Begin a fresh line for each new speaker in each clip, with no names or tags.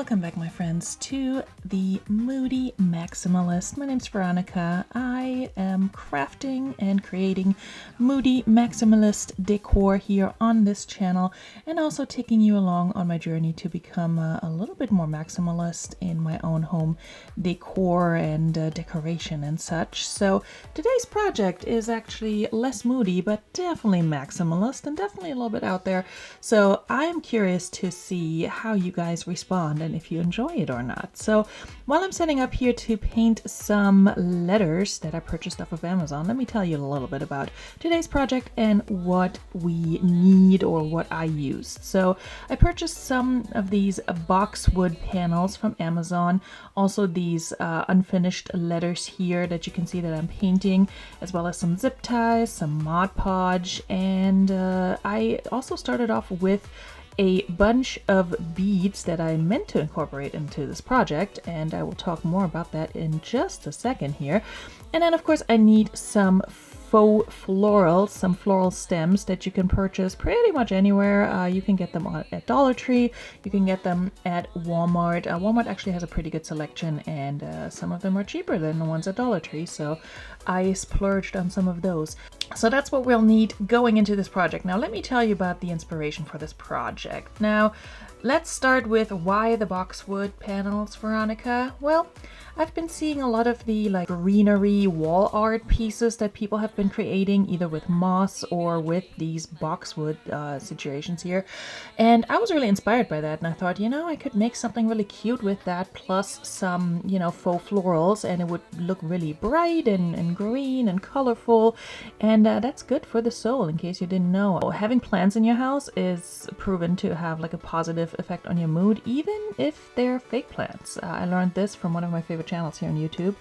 Welcome back, my friends, to the Moody Maximalist. My name's Veronica. I am crafting and creating Moody Maximalist decor here on this channel, and also taking you along on my journey to become a little bit more maximalist in my own home decor and decoration and such. So today's project is actually less moody, but definitely maximalist and definitely a little bit out there. So I am curious to see how you guys respond and if you enjoy it or not. So while I'm setting up here to paint some letters that I purchased off of Amazon, let me tell you a little bit about today's project and what we need or what I used. So I purchased some of these boxwood panels from Amazon, also these unfinished letters here that you can see that I'm painting, as well as some zip ties, some Mod Podge, and I also started off with a bunch of beads that I meant to incorporate into this project, and I will talk more about that in just a second here. And then of course I need some faux florals, some floral stems that you can purchase pretty much anywhere. You can get them at Dollar Tree, you can get them at Walmart. Walmart actually has a pretty good selection, and some of them are cheaper than the ones at Dollar Tree, so I splurged on some of those. So that's what we'll need going into this project. Now let me tell you about the inspiration for this project. Now let's start with why the boxwood panels, Veronica. Well, I've been seeing a lot of the greenery wall art pieces that people have been creating, either with moss or with these boxwood situations here. And I was really inspired by that, and I thought, you know, I could make something really cute with that, plus some, you know, faux florals, and it would look really bright and green and colorful. And that's good for the soul, in case you didn't know. Having plants in your house is proven to have like a positive effect on your mood, even if they're fake plants. I learned this from one of my favorite channels here on YouTube,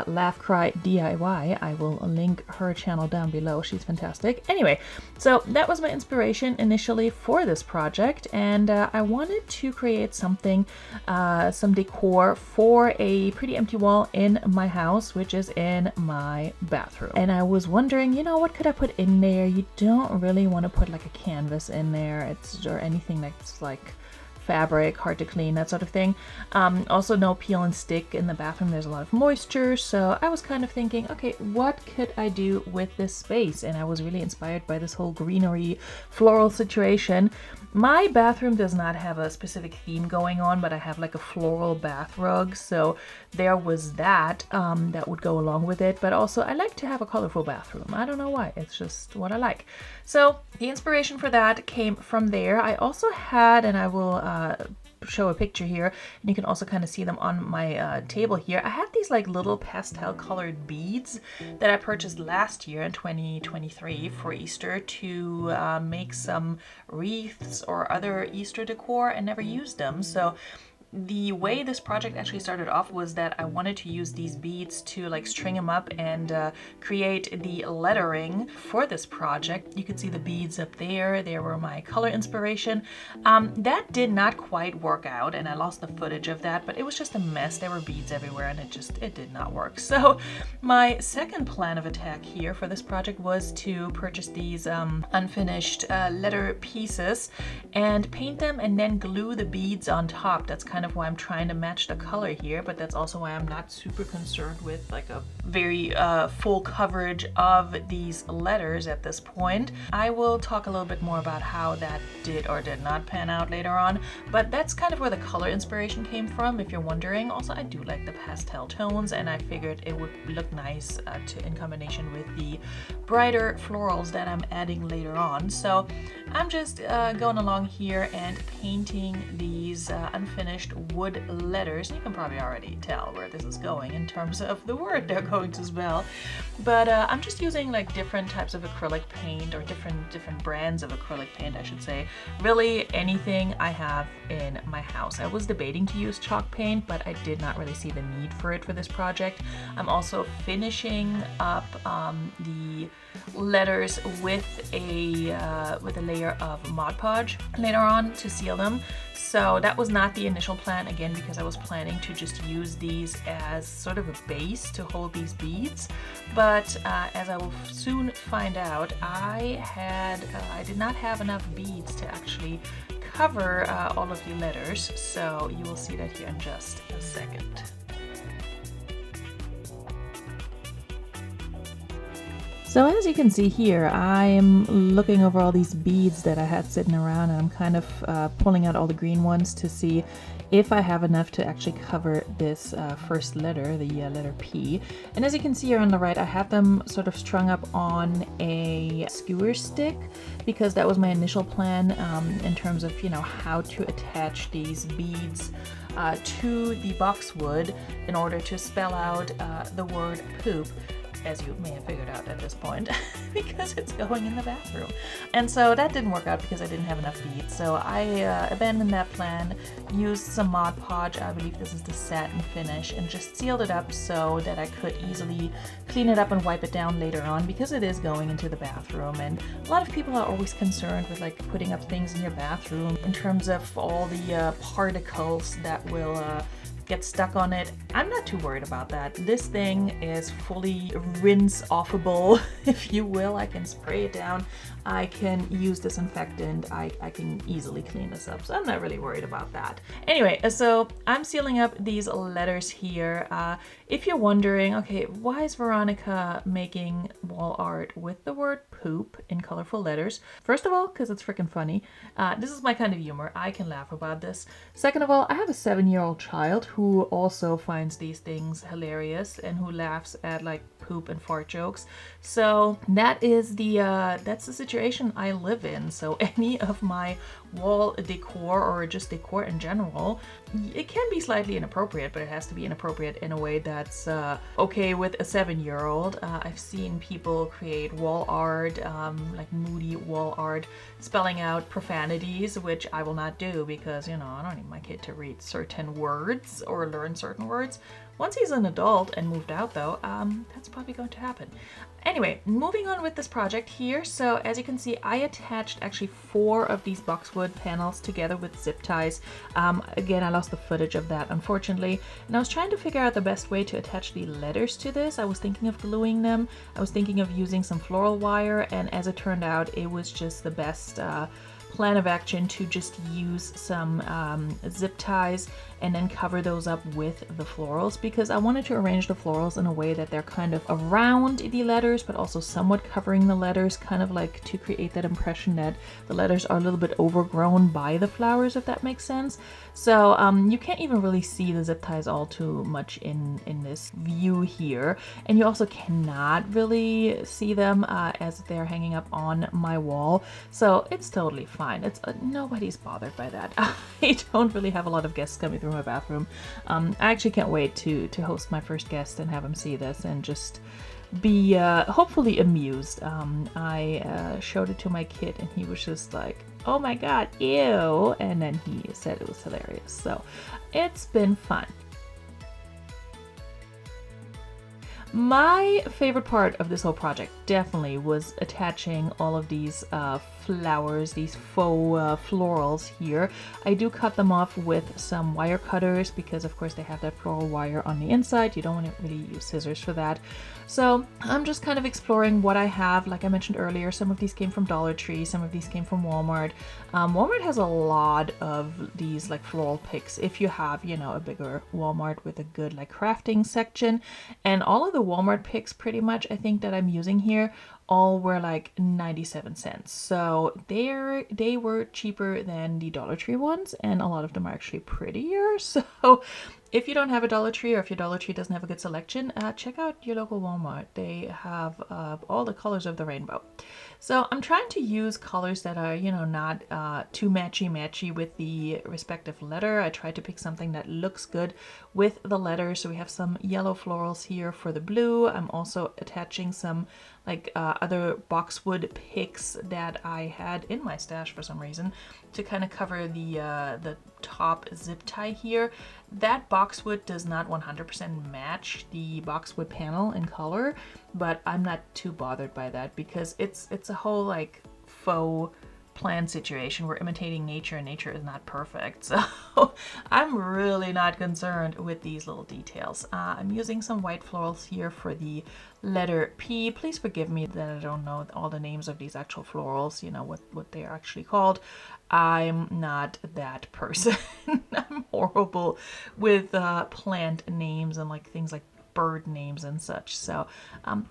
Laugh Cry DIY. I will link her channel down below. She's fantastic. Anyway, so that was my inspiration initially for this project, and I wanted to create something, some decor for a pretty empty wall in my house, which is in my bathroom. And I was wondering, you know, what could I put in there? You don't really want to put like a canvas in there, or anything that's like fabric, hard to clean, that sort of thing. Also no peel and stick in the bathroom. There's a lot of moisture, so I was kind of thinking, okay, what could I do with this space? And I was really inspired by this whole greenery floral situation. My bathroom does not have a specific theme going on, but I have like a floral bath rug, so there was that that would go along with it. But also I like to have a colorful bathroom. I don't know why, it's just what I like. So the inspiration for that came from there. I also had, and I will show a picture here, and you can also kind of see them on my table here. I had these like little pastel colored beads that I purchased last year in 2023 for Easter to make some wreaths or other Easter decor, and never used them. So the way this project actually started off was that I wanted to use these beads to like string them up and create the lettering for this project. You can see the beads up there. They were my color inspiration. That did not quite work out, and I lost the footage of that, but it was just a mess. There were beads everywhere, and it did not work. So my second plan of attack here for this project was to purchase these unfinished letter pieces and paint them and then glue the beads on top. That's kind of why I'm trying to match the color here, but that's also why I'm not super concerned with like a very full coverage of these letters at this point. I will talk a little bit more about how that did or did not pan out later on, but that's kind of where the color inspiration came from, if you're wondering. Also, I do like the pastel tones, and I figured it would look nice in combination with the brighter florals that I'm adding later on. So I'm just going along here and painting these unfinished wood letters. You can probably already tell where this is going in terms of the word they're going to spell, but I'm just using like different types of acrylic paint, or different brands of acrylic paint, I should say. Really anything I have in my house. I was debating to use chalk paint, but I did not really see the need for it for this project. I'm also finishing up the letters with a layer of Mod Podge later on to seal them. So that was not the initial plan, again, because I was planning to just use these as sort of a base to hold these beads. But as I will soon find out, I did not have enough beads to actually cover all of the letters, so you will see that here in just a second. So as you can see here, I am looking over all these beads that I had sitting around, and I'm kind of pulling out all the green ones to see if I have enough to actually cover this first letter, the letter P. And as you can see here on the right, I have them sort of strung up on a skewer stick because that was my initial plan in terms of, you know, how to attach these beads to the boxwood in order to spell out the word poop, as you may have figured out at this point, because it's going in the bathroom. And so that didn't work out because I didn't have enough beads. So I abandoned that plan, used some Mod Podge, I believe this is the satin finish, and just sealed it up so that I could easily clean it up and wipe it down later on, because it is going into the bathroom. And a lot of people are always concerned with like putting up things in your bathroom in terms of all the particles that will get stuck on it. I'm not too worried about that. This thing is fully rinse offable, if you will. I can spray it down. I can use disinfectant. I can easily clean this up. So I'm not really worried about that. Anyway, so I'm sealing up these letters here. If you're wondering, okay, why is Veronica making wall art with the word poop in colorful letters? First of all, because it's freaking funny. This is my kind of humor. I can laugh about this. Second of all, I have a 7-year-old child who also finds these things hilarious and who laughs at like poop and fart jokes. So that is that's the situation I live in. So any of my wall decor, or just decor in general, it can be slightly inappropriate, but it has to be inappropriate in a way that's okay with a 7-year-old. I've seen people create wall art, like Moody wall art, spelling out profanities, which I will not do because, you know, I don't need my kid to read certain words or learn certain words. Once he's an adult and moved out though, that's probably going to happen. Anyway, moving on with this project here. So as you can see, I attached actually 4 of these boxwood panels together with zip ties. Again, I lost the footage of that, unfortunately. And I was trying to figure out the best way to attach the letters to this. I was thinking of gluing them. I was thinking of using some floral wire. And as it turned out, it was just the best plan of action to just use some zip ties and then cover those up with the florals, because I wanted to arrange the florals in a way that they're kind of around the letters but also somewhat covering the letters, kind of like to create that impression that the letters are a little bit overgrown by the flowers, if that makes sense. So you can't even really see the zip ties all too much in this view here, and you also cannot really see them as they're hanging up on my wall, so it's totally fine. It's nobody's bothered by that. I don't really have a lot of guests coming through my bathroom. I actually can't wait to host my first guest and have him see this and just be hopefully amused. I showed it to my kid and he was just like, oh my god, ew, and then he said it was hilarious. So it's been fun. My favorite part of this whole project definitely was attaching all of these flowers, these faux florals here. I do cut them off with some wire cutters because of course they have that floral wire on the inside. You don't want to really use scissors for that. So I'm just kind of exploring what I have. Like I mentioned earlier, some of these came from Dollar Tree, some of these came from Walmart. Walmart has a lot of these like floral picks if you have, you know, a bigger Walmart with a good like crafting section. And all of the Walmart picks pretty much I think that I'm using here all were like 97 cents. So they were cheaper than the Dollar Tree ones, and a lot of them are actually prettier. So if you don't have a Dollar Tree, or if your Dollar Tree doesn't have a good selection, check out your local Walmart. They have all the colors of the rainbow. So I'm trying to use colors that are, you know, not too matchy with the respective letter. I tried to pick something that looks good with the letter. So we have some yellow florals here for the blue. I'm also attaching some like other boxwood picks that I had in my stash for some reason to kind of cover the top zip tie here. That boxwood does not 100% match the boxwood panel in color, but I'm not too bothered by that because it's a whole like faux plant situation. We're imitating nature, and nature is not perfect. So I'm really not concerned with these little details. I'm using some white florals here for the letter P. Please forgive me that I don't know all the names of these actual florals, you know, what they are actually called. I'm not that person. I'm horrible with plant names and like things like bird names and such, so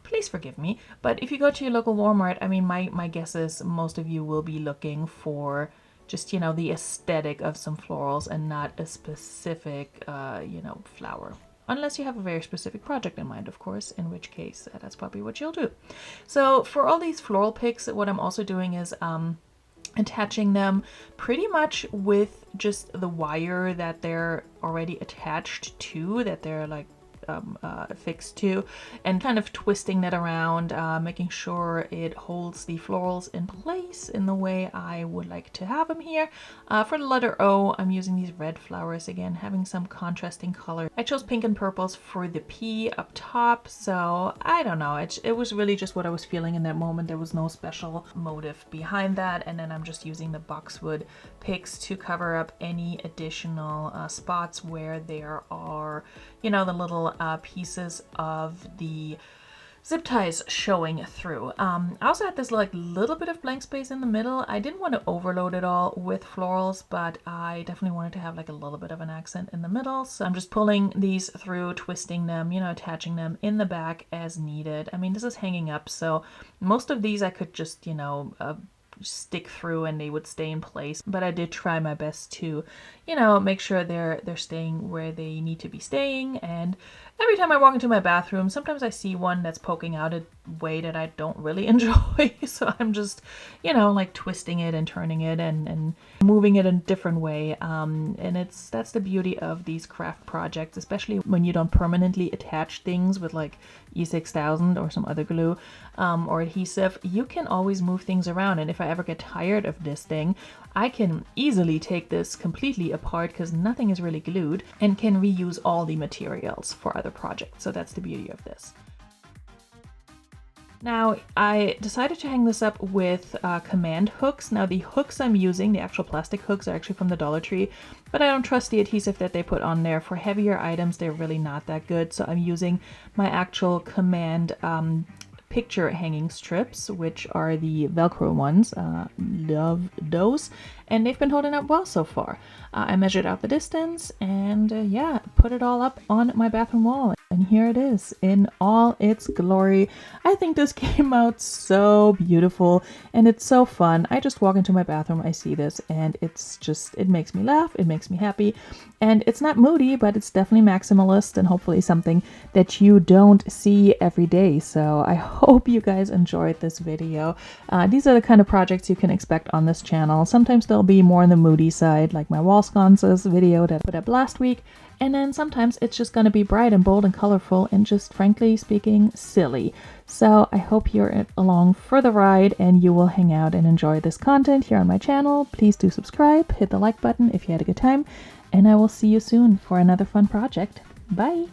please forgive me. But if you go to your local Walmart, I mean, my guess is most of you will be looking for just, you know, the aesthetic of some florals and not a specific you know, flower, unless you have a very specific project in mind, of course, in which case that's probably what you'll do. So for all these floral picks, what I'm also doing is attaching them pretty much with just the wire that they're already attached to, that they're like affixed to, and kind of twisting that around, making sure it holds the florals in place in the way I would like to have them here. For the letter O, I'm using these red flowers again, having some contrasting color. I chose pink and purples for the P up top, so I don't know, it was really just what I was feeling in that moment. There was no special motive behind that, and then I'm just using the boxwood picks to cover up any additional spots where there are, you know, the little pieces of the zip ties showing through. I also had this like little bit of blank space in the middle. I didn't want to overload it all with florals, but I definitely wanted to have like a little bit of an accent in the middle. So I'm just pulling these through, twisting them, you know, attaching them in the back as needed. I mean, this is hanging up, so most of these I could just, you know, stick through and they would stay in place, but I did try my best to, you know, make sure they're staying where they need to be staying. And every time I walk into my bathroom, sometimes I see one that's poking out a way that I don't really enjoy, so I'm just, you know, like twisting it and turning it and moving it in a different way. And that's the beauty of these craft projects, especially when you don't permanently attach things with like E6000 or some other glue or adhesive. You can always move things around, and if I ever get tired of this thing, I can easily take this completely apart because nothing is really glued, and can reuse all the materials for other projects. So that's the beauty of this. Now, I decided to hang this up with command hooks. Now, the hooks I'm using, the actual plastic hooks, are actually from the Dollar Tree, but I don't trust the adhesive that they put on there. For heavier items, they're really not that good, so I'm using my actual command picture hanging strips, which are the Velcro ones. Love those, and they've been holding up well so far. I measured out the distance and yeah, put it all up on my bathroom wall, and here it is in all its glory. I think this came out so beautiful and it's so fun. I just walk into my bathroom, I see this, and it's just, it makes me laugh, it makes me happy, and it's not moody, but it's definitely maximalist and hopefully something that you don't see every day. So I hope you guys enjoyed this video. These are the kind of projects you can expect on this channel. Sometimes they'll be more on the moody side, like my wall sconces video that I put up last week, and then sometimes it's just going to be bright and bold and colorful and just, frankly speaking, silly. So I hope you're along for the ride and you will hang out and enjoy this content here on my channel. Please do subscribe, hit the like button if you had a good time, and I will see you soon for another fun project. Bye!